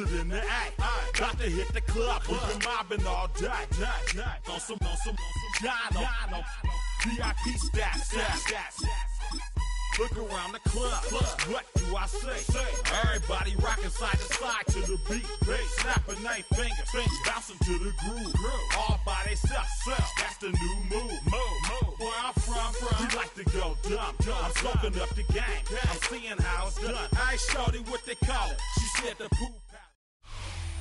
posted in the act. Got to hit the club, we've been mobbing all day. On some Jono, VIP stats. Look around the club, what do I say? Everybody rocking side to side to the beat. Snapping their fingers, bouncing to the groove. All by themselves, that's the new move. Where I'm from, we like to go dumb. I'm smoking up the game, I'm seeing how it's done. I ain't shorty what they call it, she said the poop.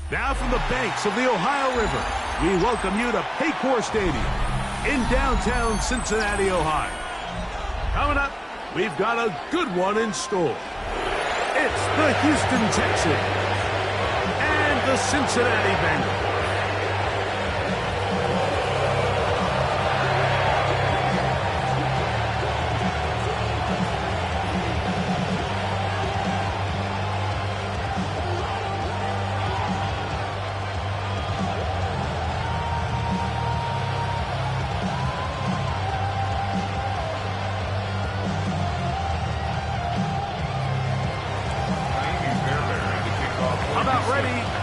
Now from the banks of the Ohio River, we welcome you to Paycor Stadium in downtown Cincinnati, Ohio. Coming up, we've got a good one in store. It's the Houston Texans and the Cincinnati Bengals.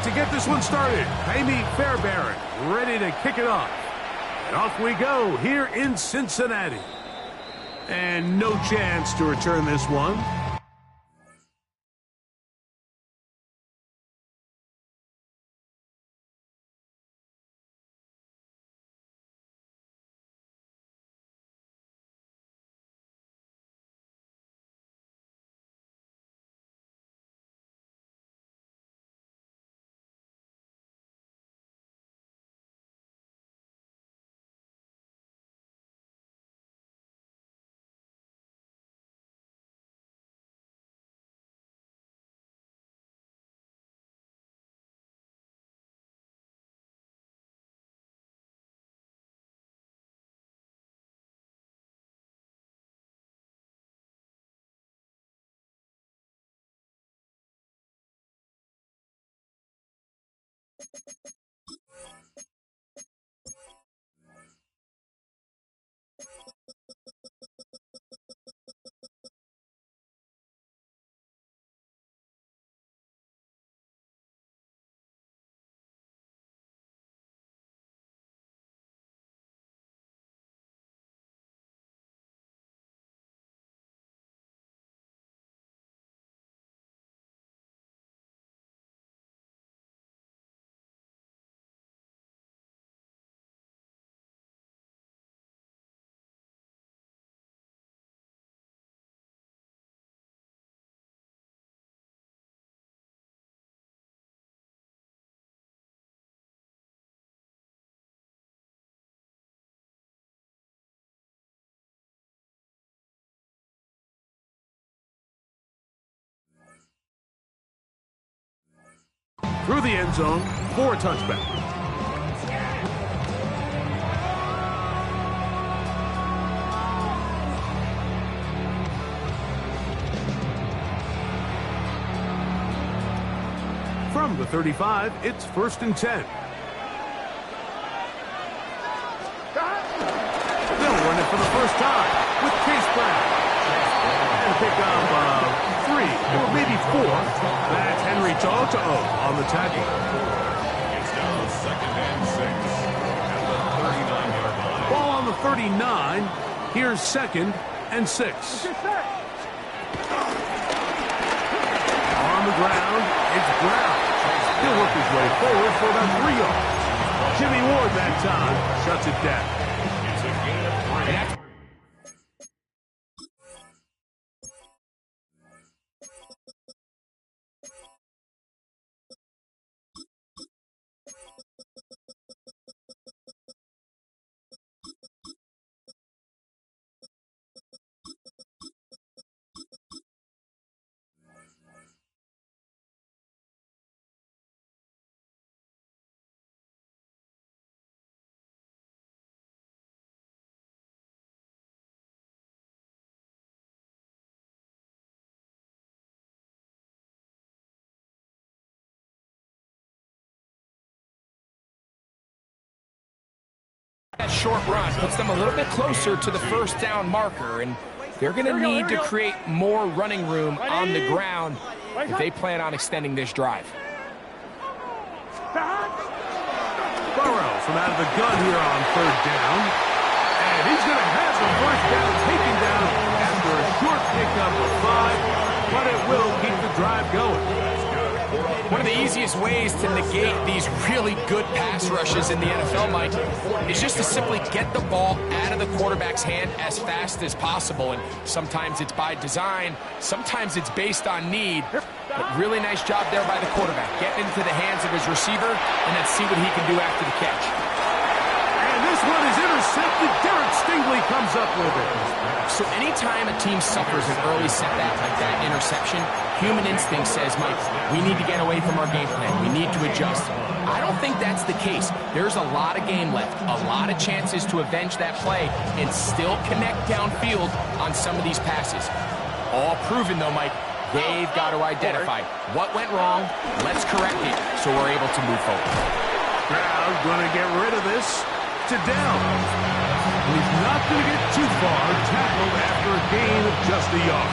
To get this one started, Amy Fairbairn ready to kick it off. And off we go here in Cincinnati. And no chance to return this one. Through the end zone for a touchback. From the 35, it's 1st and 10. They'll run it for the first time with Case Brown. And pick up 3 or maybe 4. That's Henry To'o on the tackle. It's down 2nd and 6 at the 39-yard line. Ball on the 39. Here's 2nd and 6. On the ground, it's Brown. He'll work his way forward for about 3 yards. Jimmy Ward that time shuts it down. It's a gain of 3. That short run puts them a little bit closer to the first down marker, and they're going to need to create more running room on the ground if they plan on extending this drive. from out of the gun here on third down. And he's going to have the first down taken down after a short pickup of 5, but it will keep the drive going. One of the easiest ways to negate these really good pass rushes in the NFL, Mike, is just to simply get the ball out of the quarterback's hand as fast as possible. And sometimes it's by design, sometimes it's based on need. But really nice job there by the quarterback, getting into the hands of his receiver, and then see what he can do after the catch. And this one is intercepted. Derek Stingley comes up with it. So anytime a team suffers an early setback like that interception, human instinct says, Mike, we need to get away from our game plan. We need to adjust. I don't think that's the case. There's a lot of game left, a lot of chances to avenge that play and still connect downfield on some of these passes. All proven, though, Mike. They've got to identify what went wrong, let's correct it, so we're able to move forward. Crowd going to get rid of this to Downs. He's not going to get too far, tackled after a gain of just a yard.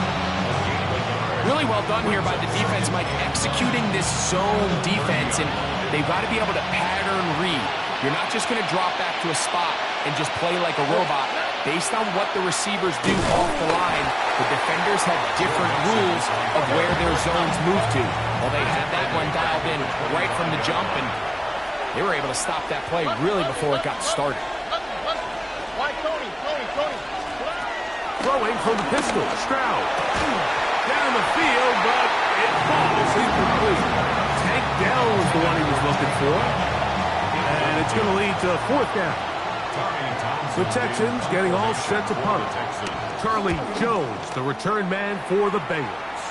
Really well done here by the defense, Mike, executing this zone defense, and they've got to be able to pattern read. You're not just going to drop back to a spot and just play like a robot. Based on what the receivers do off the line, the defenders have different rules of where their zones move to. Well, they had that one dialed in right from the jump, and they were able to stop that play really before it got started. Throwing from the pistol, Stroud. Down the field, but it falls incomplete. Tank Dell was the one he was looking for. And it's going to lead to a 4th down. The Texans getting all set to punt. Charlie Jones, the return man for the Bengals.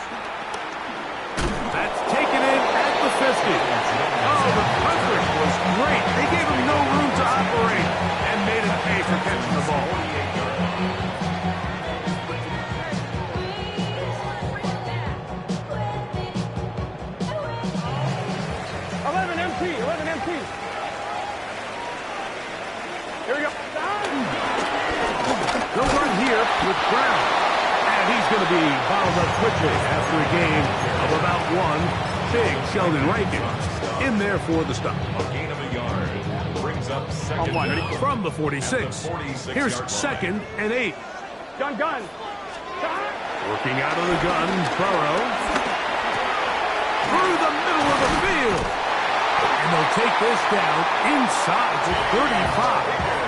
That's taken in at the 50. Oh, the coverage was great. They gave him no room to operate and made him pay for catching the ball. Here we go. They'll run here with Brown. And he's going to be bottled up quickly after a gain of about 1. Big Sheldon Rankin in there for the stop. A gain of a yard brings up second down. From the 46. Here's 2nd and 8. Gun. Working out of the gun, Burrow. Through the middle of the field. And they'll take this down inside to 35.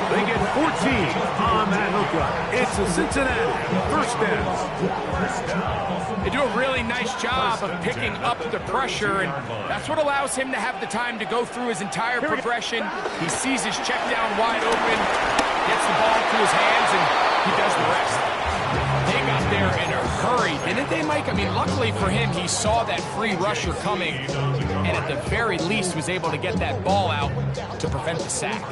They get 14 on that hookup. It's a Cincinnati 1st down. They do a really nice job of picking up the pressure, and that's what allows him to have the time to go through his entire progression. He sees his check down wide open, gets the ball to his hands, and he does the rest. They got there in a hurry, didn't they, Mike? I mean, luckily for him, he saw that free rusher coming, and at the very least was able to get that ball out to prevent the sack.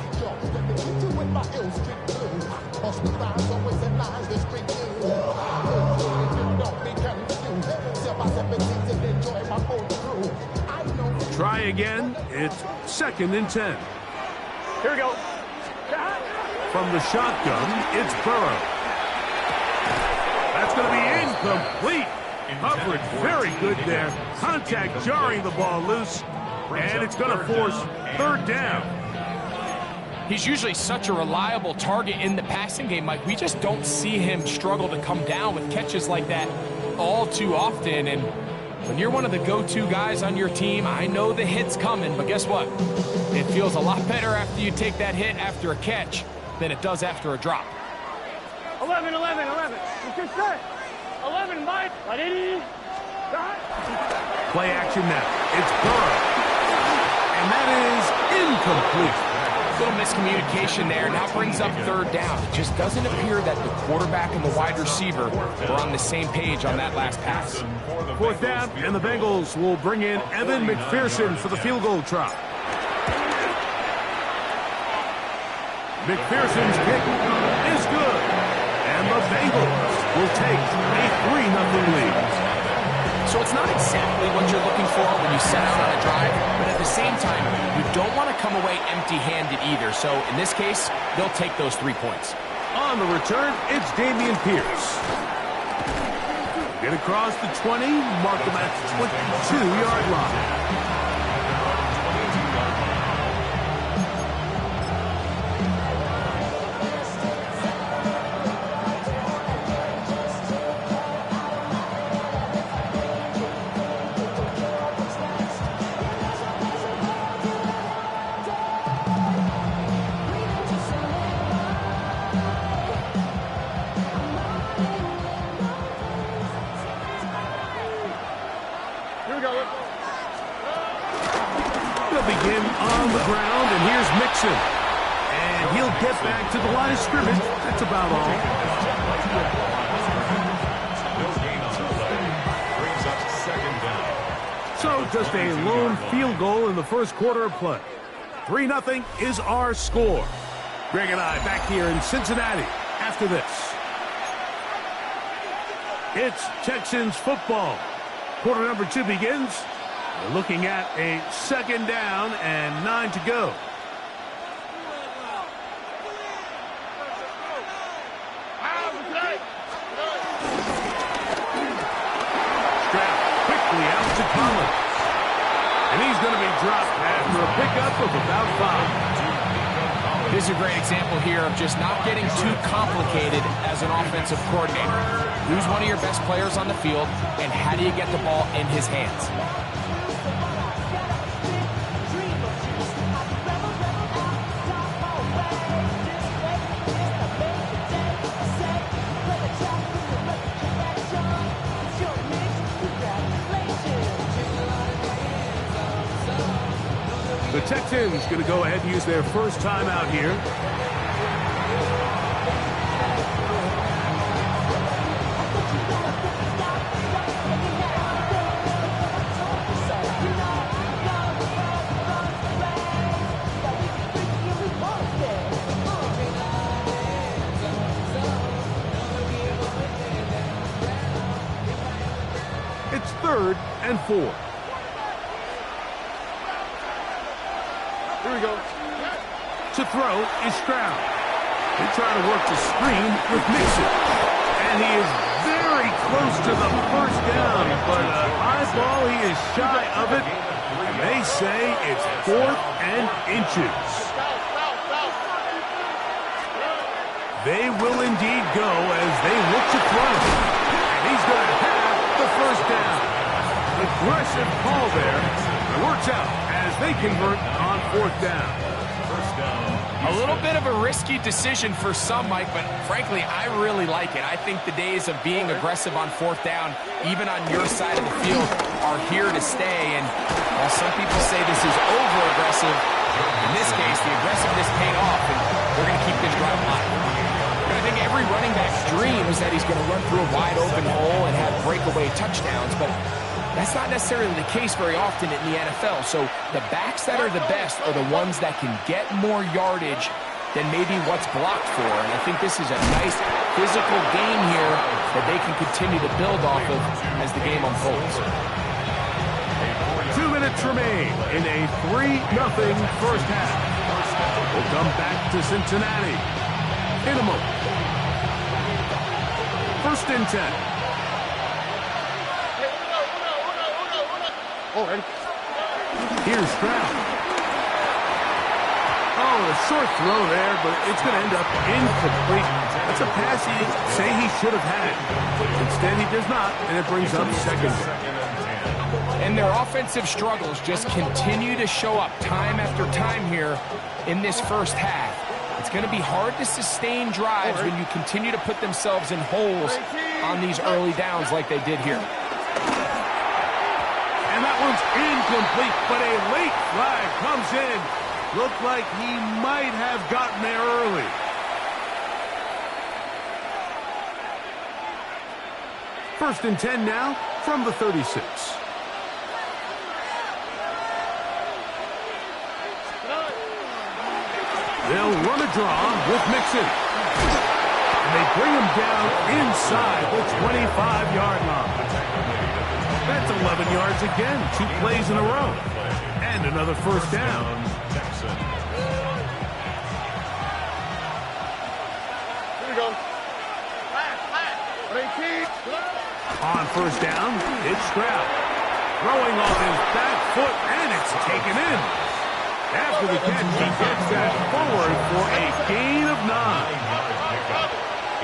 Try again. It's 2nd and 10. Here we go. From the shotgun, it's Burrow. That's going to be incomplete. Coverage very good there. Contact jarring the ball loose. And it's going to force 3rd down. He's usually such a reliable target in the passing game, Mike. We just don't see him struggle to come down with catches like that all too often. And when you're one of the go-to guys on your team, I know the hit's coming, but guess what? It feels a lot better after you take that hit after a catch than it does after a drop. 11. It's set. 11, Mike. Play action now. It's Burrow. And that is incomplete. Little miscommunication there. Now brings up 3rd down. It just doesn't appear that the quarterback and the wide receiver were on the same page on that last pass. 4th down, and the Bengals will bring in Evan McPherson for the field goal try. McPherson's kick is good. And the Bengals will take a 3-0 lead. So it's not exactly what you're looking for when you set out on a drive, but at the same time, you don't want to come away empty-handed either. So in this case, they'll take those 3 points. On the return, it's Dameon Pierce. Get across the 20, mark them at the 22-yard line. begin on the ground, and here's Mixon. And he'll get back to the line of scrimmage. That's about all. No gain on the play. Brings up second down. So just a lone field goal in the first quarter of play. 3-0 is our score. Greg and I back here in Cincinnati after this. It's Texans football. Quarter number 2 begins. We're looking at a second down and 9 to go. Stroud quickly out to Collins. And he's going to be dropped after a pickup of about 5. This is a great example here of just not getting too complicated as an offensive coordinator. Who's one of your best players on the field, and how do you get the ball in his hands? The Texans going to go ahead and use their first timeout here. It's 3rd and 4. Here we go. To throw is Stroud. They try to work the screen with Mixon. And he is very close to the first down, but an eyeball, he is shy of it. And they say it's 4th and inches. They will indeed go as they look to throw. And he's going to have the first down. Aggressive call there. It works out as they convert on 4th down. A little bit of a risky decision for some, Mike, but frankly, I really like it. I think the days of being aggressive on 4th down, even on your side of the field, are here to stay. And while some people say this is over-aggressive, in this case, the aggressiveness paid off, and we're going to keep this drive alive. I think every running back's dream is that he's going to run through a wide-open hole and have breakaway touchdowns, but that's not necessarily the case very often in the NFL. So the backs that are the best are the ones that can get more yardage than maybe what's blocked for. And I think this is a nice physical game here that they can continue to build off of as the game unfolds. 2 minutes remain in a 3-0 first half. We'll come back to Cincinnati in a moment. 1st and 10. Here's Stroud. Oh, a short throw there, but it's going to end up incomplete. That's a pass he'd say he should have had. Instead, he does not, and it brings up 2nd down. And their offensive struggles just continue to show up time after time here in this first half. It's going to be hard to sustain drives when you continue to put themselves in holes on these early downs like they did here. And that one's incomplete, but a late flag comes in. Looked like he might have gotten there early. First and 10 now from the 36. They'll run a draw with Mixon. And they bring him down inside the 25-yard line. That's 11 yards again, 2 plays in a row. And another first down. Here we go. On first down, it's Stroud. Throwing off his back foot, and it's taken in. After the catch, he gets that forward for a gain of 9.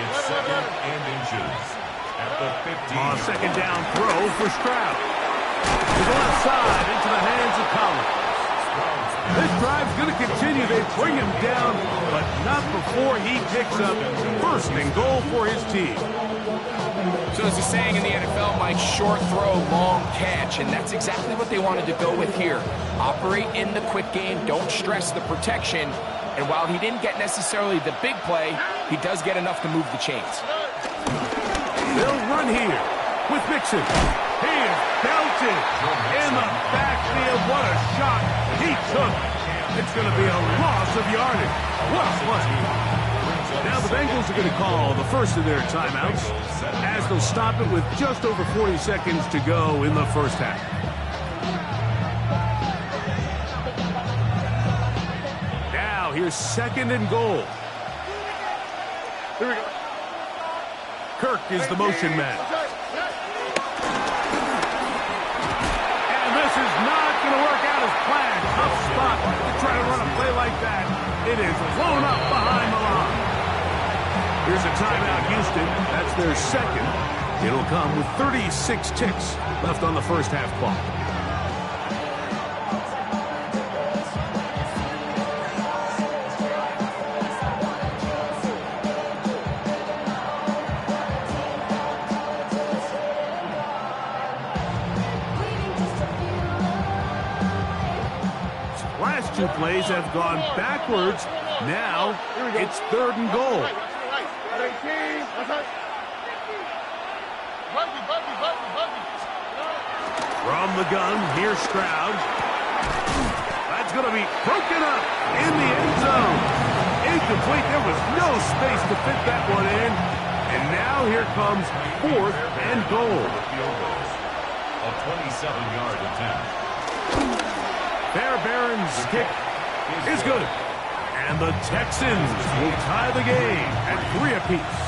It's 2nd and inches. At the 15. On second down throw for Stroud. To the left side, into the hands of Collins. This drive's going to continue. They bring him down, but not before he picks up 1st and goal for his team. So there's a saying in the NFL, Mike, short throw, long catch, and that's exactly what they wanted to go with here. Operate in the quick game, don't stress the protection, and while he didn't get necessarily the big play, he does get enough to move the chains. They'll run here with Mixon. He is belted in the backfield. What a shot he took. It's going to be a loss of yardage. What a play. Now the Bengals are going to call the first of their timeouts as they'll stop it with just over 40 seconds to go in the first half. Now here's 2nd and goal. Here we go. Kirk is the motion man. And this is not going to work out as planned. Tough spot to try to run a play like that. It is blown up behind the line. Here's a timeout, Houston. That's their second. It'll come with 36 ticks left on the first half clock. Last two plays have gone backwards. Now it's 3rd and goal. From the gun, here's Stroud. That's going to be broken up in the end zone. Incomplete. There was no space to fit that one in. And now here comes 4th and goal. A 27-yard attempt. Fairbairn's kick is good. And the Texans will tie the game at 3 apiece.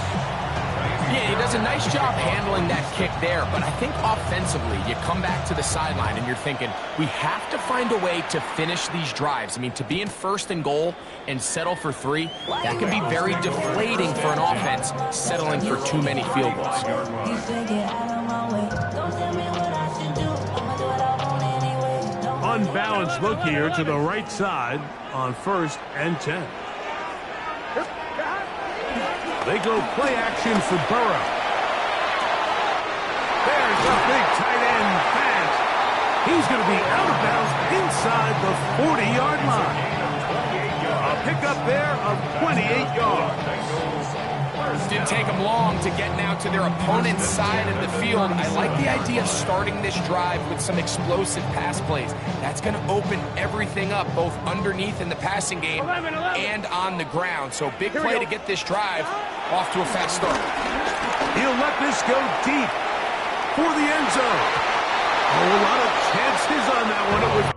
Yeah, he does a nice job handling that kick there, but I think offensively, you come back to the sideline and you're thinking, we have to find a way to finish these drives. I mean, to be in 1st and goal and settle for 3, that can be very deflating for an offense, settling for too many field goals. Unbalanced look here to the right side on 1st and 10. They go play action for Burrow. There's a big tight end pass. He's going to be out of bounds inside the 40-yard line. A pickup there of 28 yards. Didn't take them long to get now to their opponent's side of the field. I like the idea of starting this drive with some explosive pass plays. That's going to open everything up, both underneath in the passing game and on the ground. So big play to get this drive off to a fast start. He'll let this go deep for the end zone. Oh, a lot of chances on that one. It was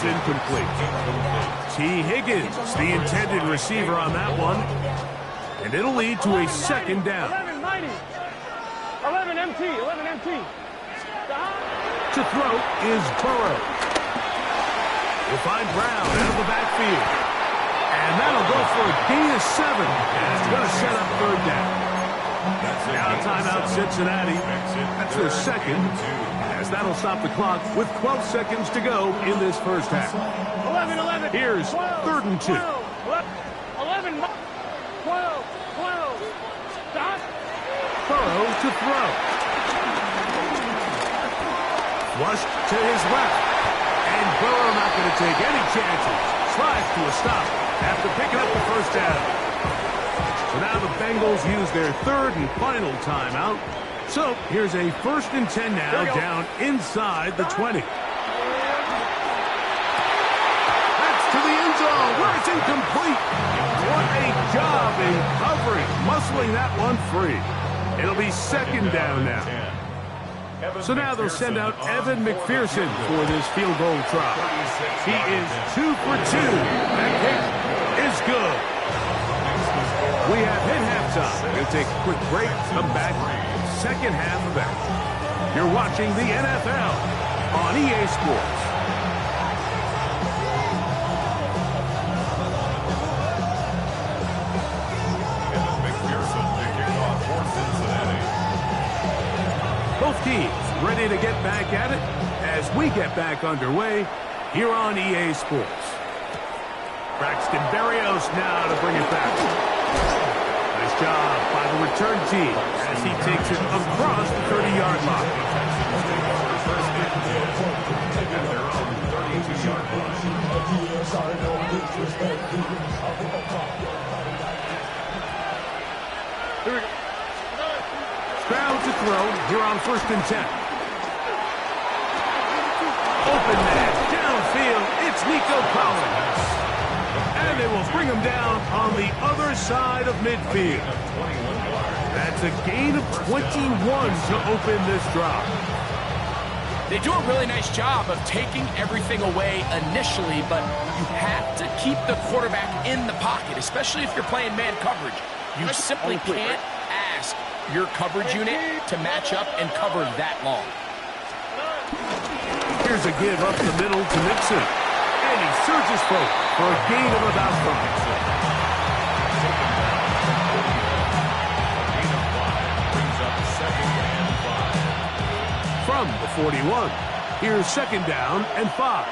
incomplete. T. Higgins, the intended receiver on that one. And it'll lead to a 2nd down. 11 MT. To throw is Burrow. We'll find Brown out of the backfield. And that'll go for a gain of 7. And it's going to set up 3rd down. Now timeout Cincinnati. That's their 2nd. As that'll stop the clock with 12 seconds to go in this first half. 11. Here's 3rd and 2. 11. 12. Stop. Burrow to throw. Flushed to his left. And Burrow not going to take any chances. Slides to a stop after picking up the 1st down. So now the Bengals use their 3rd and final timeout. So here's a 1st and 10 now down inside the 20. That's to the end zone where it's incomplete. What a job in covering, muscling that one free. It'll be 2nd down now. So now they'll send out Evan McPherson for this field goal try. He is 2 for 2. That kick is good. We have hit halftime. We'll take a quick break, come back. 2nd half of action. You're watching the NFL on EA Sports. ready to get back at it as we get back underway here on EA Sports. Braxton Berrios now to bring it back. Nice job by the return team as he takes it across the 30-yard line. Stroud to throw here on 1st and 10. Open man, downfield, it's Nico Collins. And they will bring him down on the other side of midfield. That's a gain of 21 to open this drive. They do a really nice job of taking everything away initially, but you have to keep the quarterback in the pocket, especially if you're playing man coverage. You simply can't ask your coverage unit to match up and cover that long. Here's a give up the middle to Mixon. And he surges forward for a gain of about 5. From the 41, here's 2nd down and 5.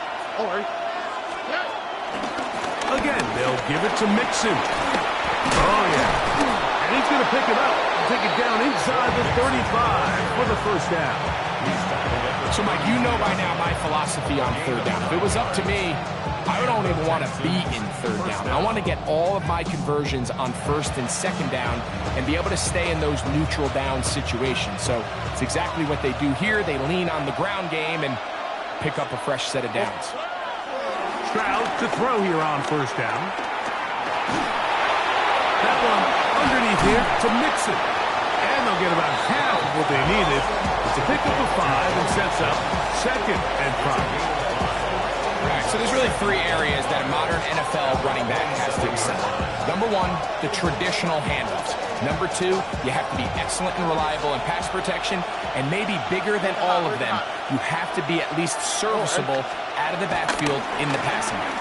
Again, they'll give it to Mixon. Oh, yeah. And he's going to pick it up and take it down inside the 35 for the 1st down. So, Mike, you know by now my philosophy on 3rd down. If it was up to me, I don't even want to be in 3rd down. I want to get all of my conversions on 1st and 2nd down and be able to stay in those neutral down situations. So it's exactly what they do here. They lean on the ground game and pick up a fresh set of downs. Stroud to throw here on 1st down. That one underneath here to Mixon. And they'll get about half of what they needed. It's a pickup of 5 and sets up 2nd and 5. Right, so there's really 3 areas that a modern NFL running back has to excel. Number 1, the traditional handoffs. Number 2, you have to be excellent and reliable in pass protection. And maybe bigger than all of them, you have to be at least serviceable out of the backfield in the passing game.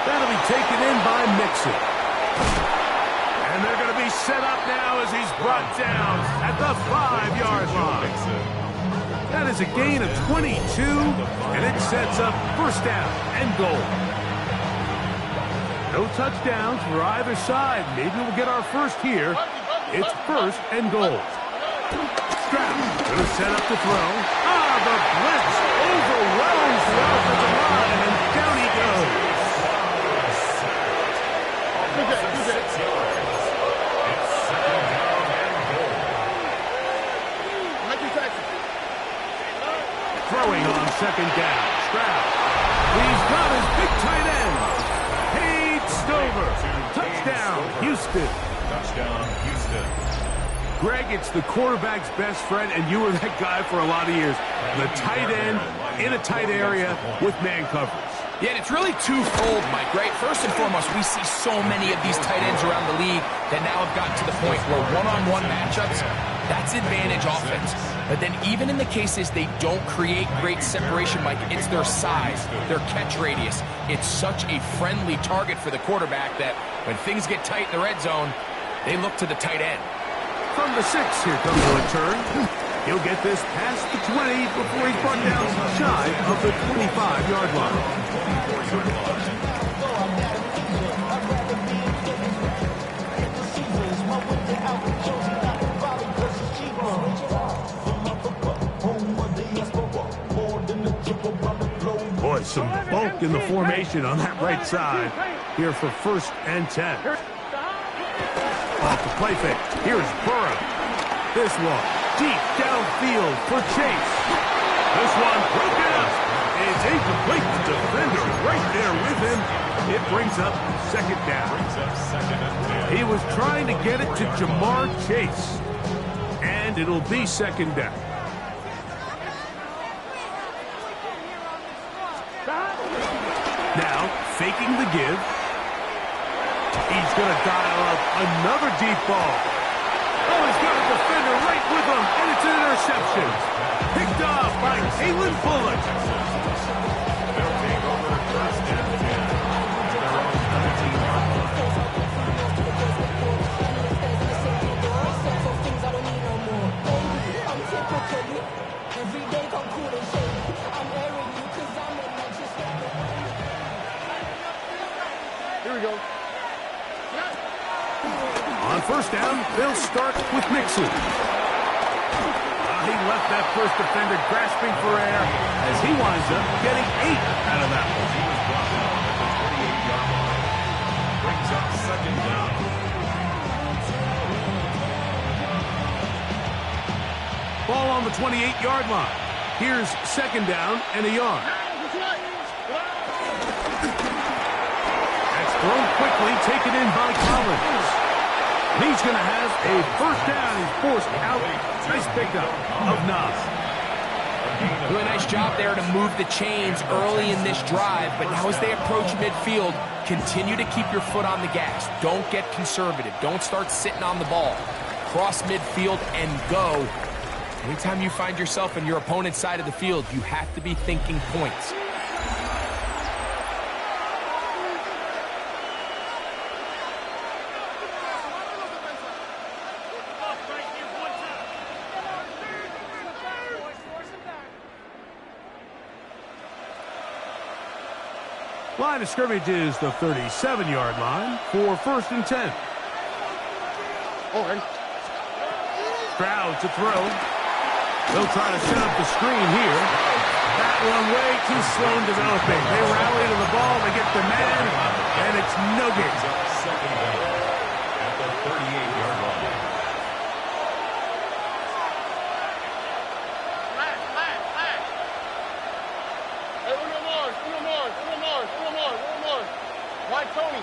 That'll be taken in by Mixon. And they're going to be set up now as he's brought down at the 5-yard line. That is a gain of 22, and it sets up 1st down and goal. No touchdowns for either side. Maybe we'll get our first here. It's 1st and goal. Stroud going to set up the throw. The blitz overwhelms the offensive line, and down he goes. Throwing on 2nd down. Stroud. He's got his big tight end. Paid Stover. Touchdown, Houston. Touchdown, Houston. Greg, it's the quarterback's best friend, and you were that guy for a lot of years. The tight end in a tight area with man coverage. Yeah, and it's really twofold, Mike, right? First and foremost, we see so many of these tight ends around the league that now have gotten to the point where one-on-one matchups, that's advantage offense. But then even in the cases they don't create great separation, Mike, it's their size, their catch radius. It's such a friendly target for the quarterback that when things get tight in the red zone, they look to the tight end. From the 6, here comes the return. He'll get this past the 20 before he's brought down shy of the 25-yard line. Boy, some bulk in the formation on that right side here for 1st and 10. Off the play fake. Here's Burrow. This one deep downfield for Chase. This one broken up. It's incomplete. The defender right there with him. It brings up 2nd down. He was trying to get it to Jamar Chase. And it'll be 2nd down. Now, faking the give. He's going to dial up another deep ball. Oh, he's got a defender right with him, and it's an interception. Picked off by Kalen Bullock. They'll take over 1st and 10. Every day come cool and shake. I'm airing you 'cause I'm a legend. Here we go. On first down, they'll start with Mixon. He left that first defender grasping for air as he winds up getting 8 out of that one. He was brought down at the 28-yard line. Brings up second down. Ball on the 28-yard line. Here's second down and a yard. That's thrown quickly, taken in by Collins. He's going to have a first down. He's forced out. Nice pickup of 9. Really nice job there to move the chains early in this drive, but now as they approach midfield, continue to keep your foot on the gas. Don't get conservative. Don't start sitting on the ball. Cross midfield and go. Anytime you find yourself on your opponent's side of the field, you have to be thinking points. Line of scrimmage is the 37-yard line for first and 10. Stroud to throw. They'll try to set up the screen here. That one way too slow in developing. They rally to the ball, they get the man, and it's no gain. Second down at the 38-yard line. Why, Tony?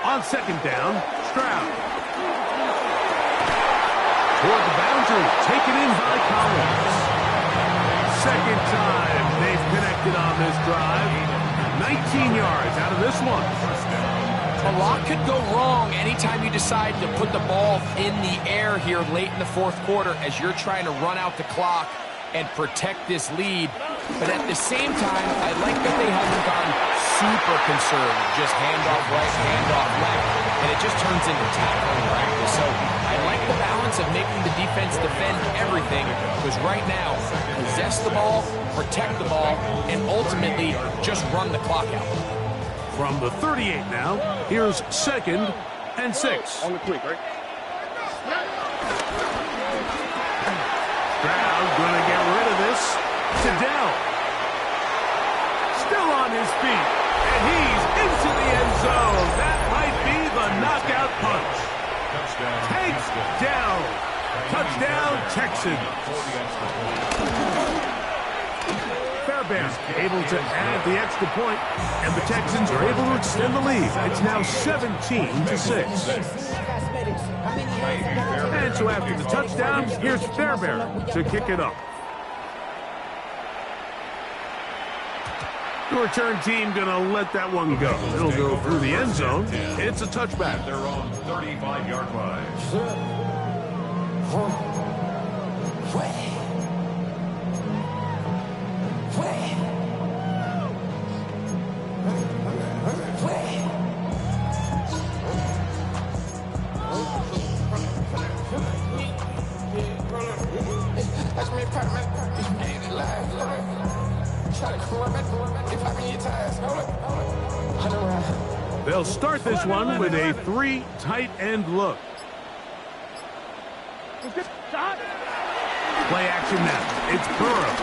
On second down, Stroud. Toward the boundary, taken in by Collins. Second time they've connected on this drive. 19 yards out of this one. A lot could go wrong anytime you decide to put the ball in the air here late in the fourth quarter as you're trying to run out the clock and protect this lead. But at the same time, I like that they haven't gone super conservative, just handoff right, handoff left, and it just turns into tackling practice. So I like the balance of making the defense defend everything, because right now, possess the ball, protect the ball, and ultimately just run the clock out. From the 38 now, here's second and 6. On the quick, right? Stroud going to get rid of this. To Dell. Still on his feet. And he's into the end zone. That might be the knockout punch. Takes down. Touchdown, Texans. Fairbairn able to add the extra point, and the Texans are able to extend the lead. It's now 17-6. And so after the touchdown, here's Fairbairn to kick it up. The return team going to let that one go. It'll go through the end zone. It's a touchback. They're on 35-yard line. They'll start this one with a 3 tight end look. Play action now. It's Burrow.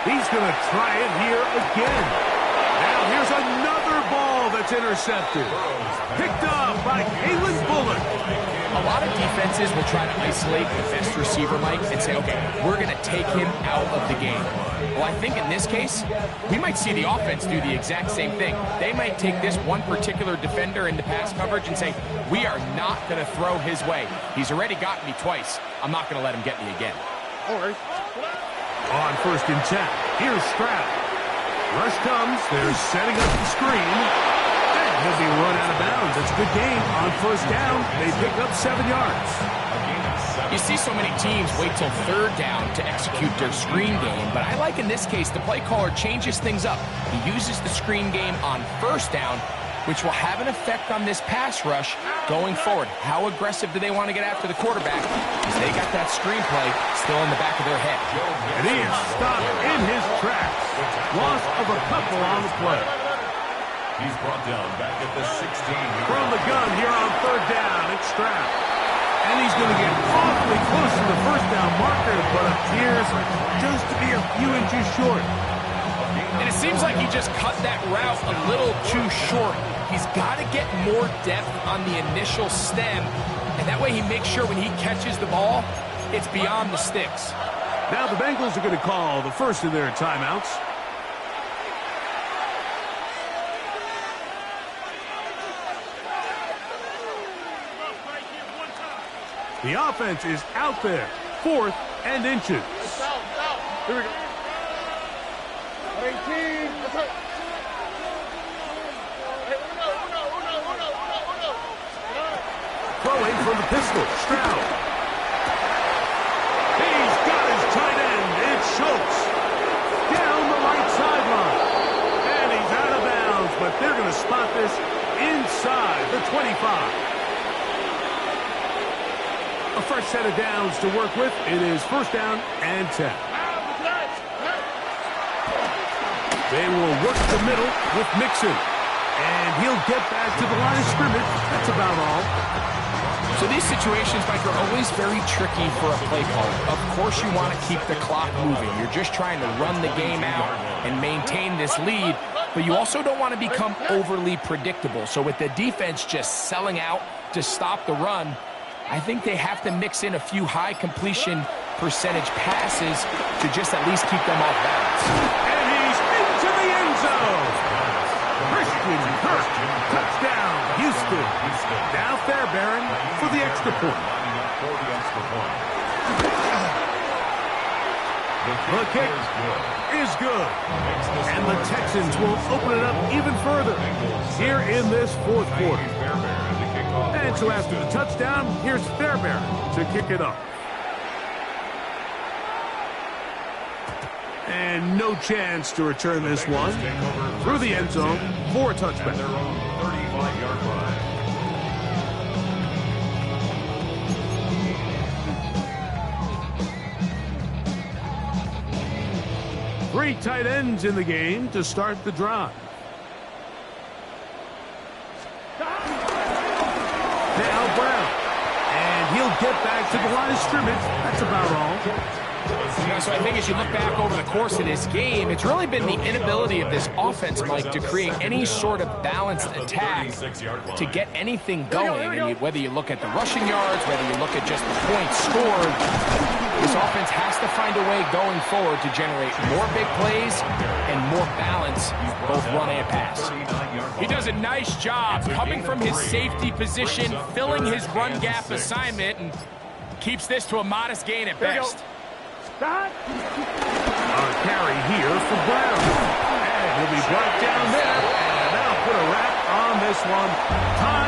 He's going to try it here again. Now here's another ball that's intercepted. Picked up by Kalen Bullock. A lot of defenses will try to isolate the best receiver, Mike, and say, okay, we're going to take him out of the game. Well, I think in this case, we might see the offense do the exact same thing. They might take this one particular defender into pass coverage and say, we are not going to throw his way. He's already gotten me twice. I'm not going to let him get me again. All right. On first and 10, here's Stroud. Rush comes. They're setting up the screen. And he'll be run out of bounds. It's a good game. On first down, they pick up 7 yards. You see so many teams wait till third down to execute their screen game, but I like in this case the play caller changes things up. He uses the screen game on first down which will have an effect on this pass rush going forward. How aggressive do they want to get after the quarterback? Because they got that screenplay still in the back of their head. And he is stopped in his tracks. Loss of a couple on the play. He's brought down back at the 16. From the gun here on third down, it's Stroud. And he's going to get awfully close to the first down marker, but appears just to be a few inches short. And it seems like he just cut that route a little too short. He's got to get more depth on the initial stem, and that way he makes sure when he catches the ball, it's beyond the sticks. Now the Bengals are going to call the first of their timeouts. The offense is out there, 4th and inches. Here we go. 18. That's right. Throwing from the pistol, Stroud. He's got his tight end. It's Schultz. Down the right sideline. And he's out of bounds, but they're going to spot this inside the 25. A fresh set of downs to work with. It is first down and 10. They will work the middle with Mixon. And he'll get back to the line of scrimmage. That's about all. So these situations, Mike, are always very tricky for a play caller. Of course you want to keep the clock moving. You're just trying to run the game out and maintain this lead. But you also don't want to become overly predictable. So with the defense just selling out to stop the run, I think they have to mix in a few high completion percentage passes to just at least keep them off balance. And he's into the end zone. Christian Kirk, touchdown, Houston. Now Fairbairn for the extra point. The kick is good. And the Texans will open it up even further here in this fourth quarter. And so after the touchdown, here's Fairbairn to kick it up. And no chance to return this one through the end zone for a touchback. 35-yard line. Three tight ends in the game to start the drive. Now Brown. And he'll get back to the line of scrimmage. That's about all. So I think as you look back over the course of this game, it's really been the inability of this offense, Mike, to create any sort of balanced attack to get anything going. And whether you look at the rushing yards, whether you look at just the points scored, this offense has to find a way going forward to generate more big plays and more balance, both run and pass. He does a nice job coming from his safety position, filling his run gap assignment, and keeps this to a modest gain at best. A carry here for Brown. And he'll be brought down there. And that'll put a wrap on this one. Time